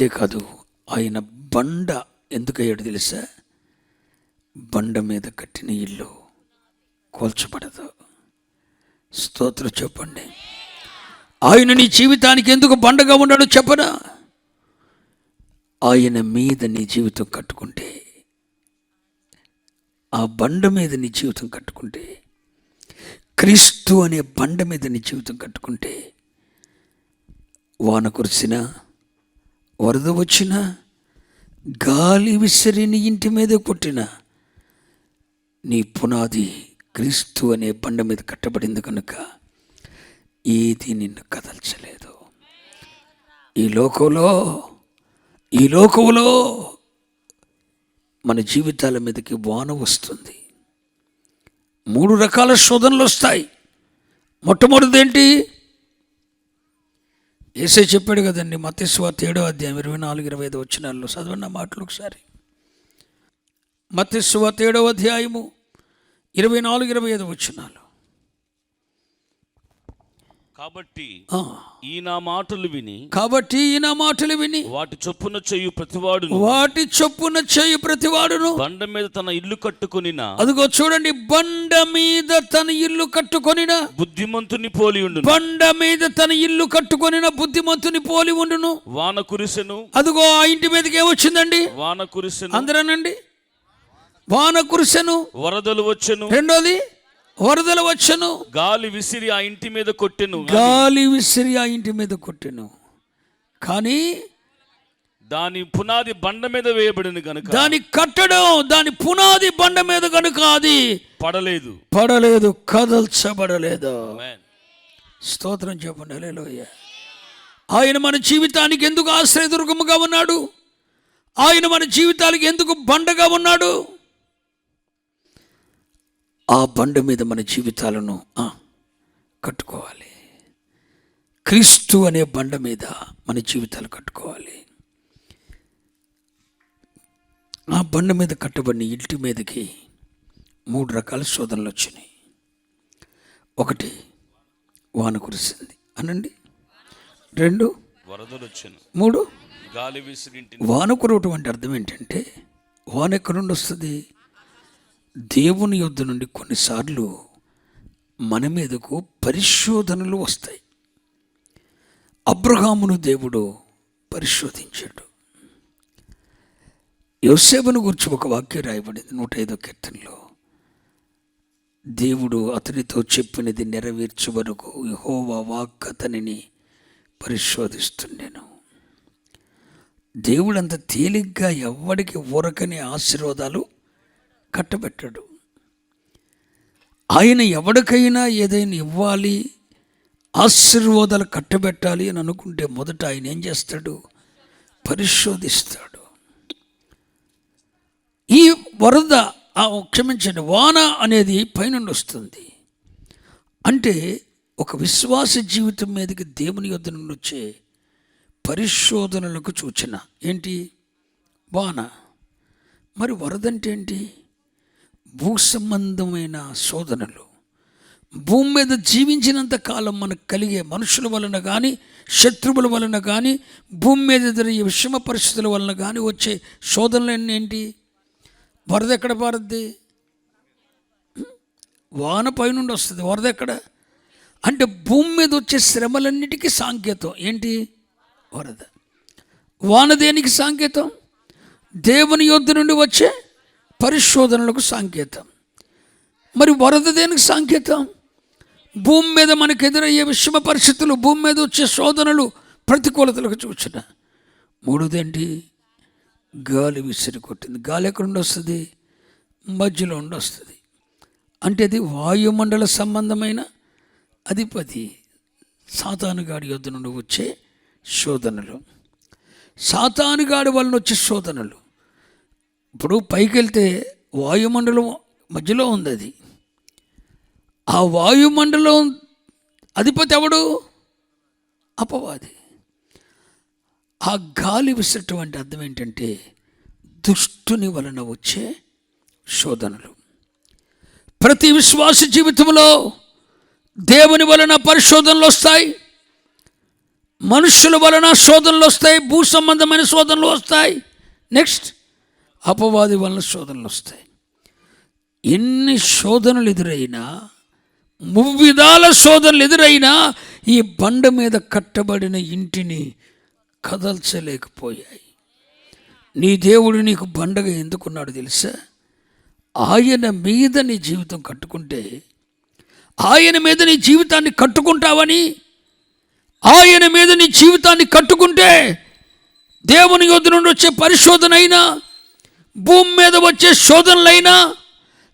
అంతేకాదు, ఆయన బండ ఎందుకయ్యాడు తెలుసా? బండ మీద కట్టిన ఇల్లు కూల్చబడదు. స్తోత్రం చెప్పండి. ఆయన నీ జీవితానికి ఎందుకు బండగా ఉన్నాడో చెప్పనా? ఆయన మీద నీ జీవితం కట్టుకుంటే, ఆ బండ మీద నీ జీవితం కట్టుకుంటే, క్రీస్తు అనే బండ మీద నీ జీవితం కట్టుకుంటే, వాన కురిసినా, వరద వచ్చినా, గాలి విసిరి నీ ఇంటి మీద కొట్టినా, నీ పునాది క్రీస్తు అనే బండ మీద కట్టబడింది కనుక ఏది నిన్ను కదల్చలేదు. ఈ లోకంలో మన జీవితాల మీదకి వాన వస్తుంది. 3 రకాల శోధనలు వస్తాయి. మొట్టమొదటిది ఏంటి? యేసే చెప్పాడు కదండి, మత్తయి సువార్త 7వ అధ్యాయం 24-25 వచనాల్లో చదవండి ఆ మాటలు ఒకసారి. మత్తయి సువార్త 7వ అధ్యాయము 24-25 వచనాలు. కాబట్టి ఈ నా మాటలు విని వాటి చొప్పున చేయు ప్రతివాడును బండ మీద తన ఇల్లు కట్టుకొనిన, అదిగో చూడండి, బండ మీద తన ఇల్లు కట్టుకొనిన బుద్ధిమంతుని పోలి ఉండును. బండ మీద తన ఇల్లు కట్టుకొనిన బుద్ధిమంతుని పోలి ఉండును. వాన కురిసెను. అదిగో ఆ ఇంటి మీదకి ఏమొచ్చిందండి? వాన కురిసెను. అందరనండి, వాన కురిసెను. వరదలు వచ్చెను. రెండోది, వరదలు వచ్చెను. గాలి విసిరి ఆ ఇంటి మీద కొట్టెను. కానీ దాని పునాది బండ మీద వేయబడింది కనుక, దాని కట్టడం, దాని పునాది బండ మీద కనుక అది పడలేదు, కదల్చబడలేదు. స్తోత్రం చెప్పండి. హల్లెలూయా. ఆయన మన జీవితానికి ఎందుకు ఆశ్రయదుర్గముగా ఉన్నాడు? ఆయన మన జీవితానికి ఎందుకు బండగా ఉన్నాడు? ఆ బండ మీద మన జీవితాలను కట్టుకోవాలి. క్రీస్తు అనే బండ మీద మన జీవితాలు కట్టుకోవాలి. ఆ బండ మీద కట్టబడిన ఇంటి మీదకి 3 రకాల శోధనలు వచ్చినాయి. 1, వాన కురిసింది అనండి. 2, వరదలు వచ్చాను. 3, గాలి విసిరి. వాన కురవటం అంటే అర్థం ఏంటంటే, వాన ఎక్కడి నుండి వస్తుంది? దేవుని యొద్ద నుండి కొన్నిసార్లు మన మీదకు పరిశోధనలు వస్తాయి. అబ్రహామును దేవుడు పరిశోధించాడు. యోసేపును గురించి ఒక వాక్యం రాయబడింది 105వ కీర్తనలో. దేవుడు అతనితో చెప్పినది నెరవేర్చు వరకు యెహోవా వాక్కు అతనిని పరిశోధిస్తున్నాను. దేవుడు అంత తేలిగ్గా ఎవ్వడికి ఊరకని ఆశీర్వాదాలు కట్టబెట్టాడు. ఆయన ఎవరికైనా ఏదైనా ఇవ్వాలి, ఆశీర్వాదాలు కట్టబెట్టాలి అని అనుకుంటే మొదట ఆయన ఏం చేస్తాడు? పరిశోధిస్తాడు. ఈ వరద, క్షమించండి, వాన అనేది పైనుండి వస్తుంది. అంటే ఒక విశ్వాస జీవితం మీదకి దేవుని యొద్ద నుండి వచ్చే పరిశోధనలకు సూచన ఏంటి? వాన. మరి వరద అంటే ఏంటి? భూ సంబంధమైన శోధనలు. భూమి మీద జీవించినంత కాలం మనకు కలిగే మనుషుల వలన కానీ, శత్రువుల వలన కానీ, భూమి మీద జరిగే విషమ పరిస్థితుల వలన కానీ వచ్చే శోధనలు ఏంటి? వరద ఎక్కడ పారుద్ది? వాన పైనుండి వస్తుంది. వరద ఎక్కడ? అంటే భూమి మీద వచ్చే శ్రమలన్నిటికీ సాంకేతం ఏంటి? వరద. వాన దేనికి సాంకేతం? దేవుని యొద్ద నుండి వచ్చే పరిశోధనలకు సాంకేతం. మరి వరద దేనికి సాంకేతం? భూమి మీద మనకు ఎదురయ్యే విషమ పరిస్థితులు, భూమి మీద వచ్చే శోధనలు, ప్రతికూలతలకు సూచన. 3ది గాలి విసిరి కొట్టింది. గాలి ఎక్కడ నుండి వస్తుంది? మధ్యలో ఉండి వస్తుంది. అంటే అది వాయుమండల సంబంధమైన అధిపతి సాతానుగాడి యొద్ద నుండి వచ్చే శోధనలు. సాతానుగాడి వలన వచ్చే శోధనలు. ఇప్పుడు పైకి వెళ్తే వాయుమండలం మధ్యలో ఉంది. అది ఆ వాయుమండలం అధిపతి ఎవడు? అపవాది. ఆ గాలి విసరటం అంటే అర్థం ఏంటంటే దుష్టుని వలన వచ్చే శోధనలు. ప్రతి విశ్వాస జీవితంలో దేవుని వలన పరిశోధనలు వస్తాయి. మనుషుల వలన శోధనలు వస్తాయి, భూ సంబంధమైన శోధనలు వస్తాయి. నెక్స్ట్ అపవాది వలన శోధనలు వస్తాయి. ఎన్ని శోధనలు ఎదురైనా, మువ్విధాల శోధనలు ఎదురైనా ఈ బండ మీద కట్టబడిన ఇంటిని కదల్చలేకపోయాయి. నీ దేవుడు నీకు బండగా ఎందుకున్నాడు తెలుసా? ఆయన మీద నీ జీవితం కట్టుకుంటే, ఆయన మీద నీ జీవితాన్ని కట్టుకుంటావని, ఆయన మీద నీ జీవితాన్ని కట్టుకుంటే దేవుని యొద్ద నుండి వచ్చే పరిశోధన అయినా, భూమి మీద వచ్చే శోధనలైనా,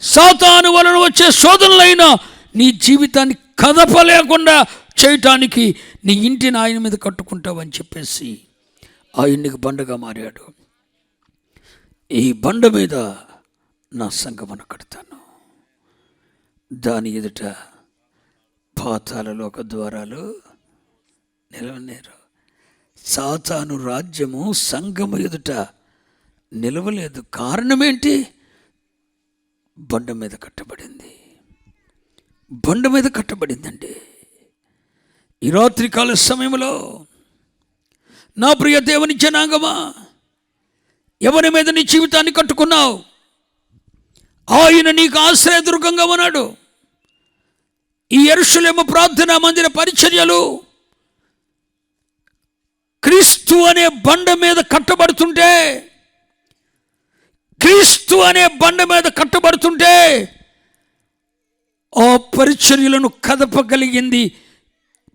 సాతాను వలన వచ్చే శోధనలైనా నీ జీవితాన్ని కదపలేకుండా చేయటానికి నీ ఇంటిని ఆయన మీద కట్టుకుంటావని చెప్పేసి ఆయన నీకు బండగా మారాడు. ఈ బండ మీద నా సంగమన కడతాను, దాని ఎదుట పాతాళలోక ద్వారాలు నిలవలేరు. సాతాను రాజ్యము సంఘము ఎదుట నిలవలేదు. కారణమేంటి? బండ మీద కట్టబడింది. బండ మీద కట్టబడిందండి. ఈ రాత్రికాల సమయంలో నా ప్రియ దేవుని జనాంగమా, ఎవరి మీద నీ జీవితాన్ని కట్టుకున్నావు? ఆయన నీకు ఆశ్రయదుర్గంగా ఉన్నాడు. ఈ యెరూషలేము ప్రార్థనా మందిర పరిచర్యలు క్రీస్తు అనే బండ మీద కట్టబడుతుంటే, క్రీస్తు అనే బండ మీద కట్టబడుతుంటే ఆ పరిచర్యలను కదపగలిగింది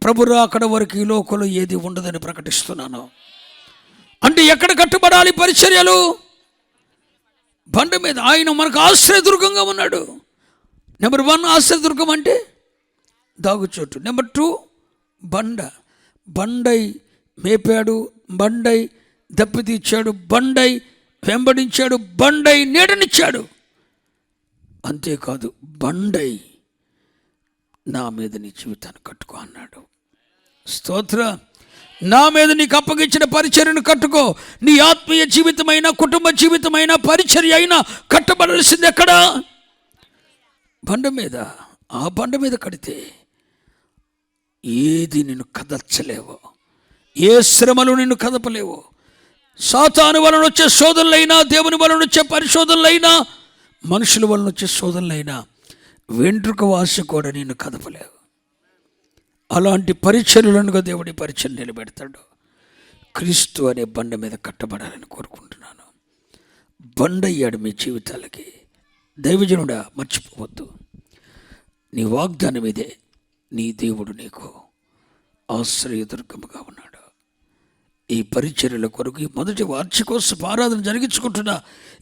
ప్రభు రాకడ వరకు ఈ లోకంలో ఏది ఉండదని ప్రకటిస్తున్నాను. అంటే ఎక్కడ కట్టబడాలి పరిచర్యలు? బండ మీద. ఆయన మనకు ఆశ్రయదుర్గంగా ఉన్నాడు. నెంబర్ 1 ఆశ్రయదుర్గం అంటే దాగుచోటు. నెంబర్ 2 బండ. బండై మేపాడు, బండై దప్పితీర్చాడు, బండై వెంబడించాడు, బండై నీడనిచ్చాడు. అంతేకాదు, బండై నా మీద నీ జీవితాన్ని కట్టుకో అన్నాడు. స్తోత్ర. నా మీద నీకు అప్పగించిన పరిచర్యను కట్టుకో. నీ ఆత్మీయ జీవితమైనా, కుటుంబ జీవితమైనా, పరిచర్య అయినా కట్టబడాల్సింది ఎక్కడా? బండ మీద. ఆ బండ మీద కడితే ఏది నిన్ను కదల్చలేవో, ఏ శ్రమలు నిన్ను కదపలేవో. సాతాను వలన వచ్చే శోధనలైనా, దేవుని వలన వచ్చే పరిశోధనలైనా, మనుషుల వలన వచ్చే శోధనలైనా వెంట్రుక వాసి కూడా నిన్ను కదపలేవు. అలాంటి పరిచర్యలనుగా దేవుడి పరిచయం నిలబెడతాడు. క్రీస్తు అనే బండ మీద కట్టబడాలని కోరుకుంటున్నాను. బండ అయ్యాడు మీ జీవితాలకి. దైవజనుడా, మర్చిపోవద్దు, నీ వాగ్దానం ఇదే. నీ దేవుడు నీకు ఆశ్రయదుర్గముగా ఉన్నాడు. ఈ పరిచర్యల కొరకు, ఈ మొదటి వార్షికోత్సవ ఆరాధన జరిగించుకుంటున్న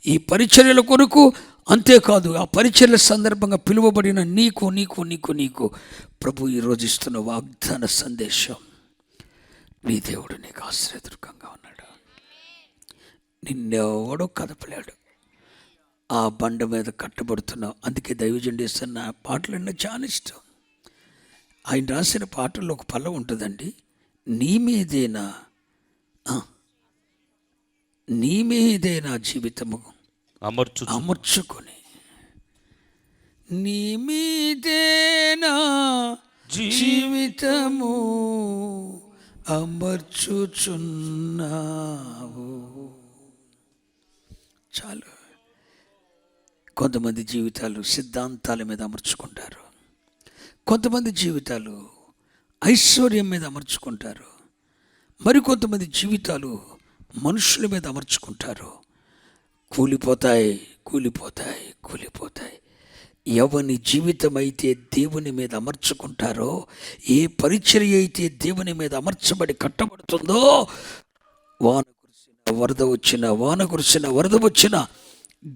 ఈ పరిచర్యల కొరకు, అంతేకాదు ఆ పరిచర్యల సందర్భంగా పిలువబడిన నీకు నీకు నీకు నీకు ప్రభు ఈరోజు ఇస్తున్న వాగ్దాన సందేశం, నీ దేవుడు నీకు ఆశ్రయదుర్గంగా ఉన్నాడు. నిన్నెవడో కదపలేడు. ఆ బండ మీద కట్టబడుతున్నావు. అందుకే దైవజనుడు ఇస్తున్న పాటలన్నా చాలా ఇష్టం. ఆయన రాసిన పాటల్లో ఒక పల్లవి ఉంటుందండి. నీ మీదేనా జీవితము అమర్చుకొని, నీ మీదేనా జీవితము అమర్చుచున్నావు. చాలు. కొంతమంది జీవితాలు సిద్ధాంతాల మీద అమర్చుకుంటారు, కొంతమంది జీవితాలు ఐశ్వర్యం మీద అమర్చుకుంటారు, మరికొంతమంది జీవితాలు మనుషుల మీద అమర్చుకుంటారు. కూలిపోతాయి, కూలిపోతాయి, కూలిపోతాయి. ఎవని జీవితం అయితే దేవుని మీద అమర్చుకుంటారో, ఏ పరిచర్య అయితే దేవుని మీద అమర్చబడి కట్టబడుతుందో, వాన కురిసిన వరద వచ్చిన, వాన కురిసిన వరద వచ్చిన,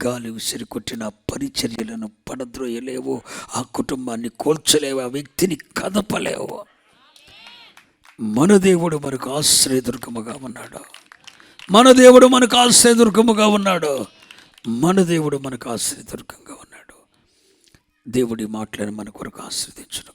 గాలి విసిరి కొట్టిన పరిచర్యలను పడద్రోయలేవు. ఆ కుటుంబాన్ని కోల్చలేవు, ఆ వ్యక్తిని కదపలేవు. మన దేవుడు మనకు ఆశ్రయదుర్గముగా ఉన్నాడు. మన దేవుడు మనకు ఆశ్రయదుర్గముగా ఉన్నాడు. మన దేవుడు మనకు ఆశ్రయదుర్గంగా ఉన్నాడు. దేవుడి మాటలను మన కొరకు ఆశ్రదించును.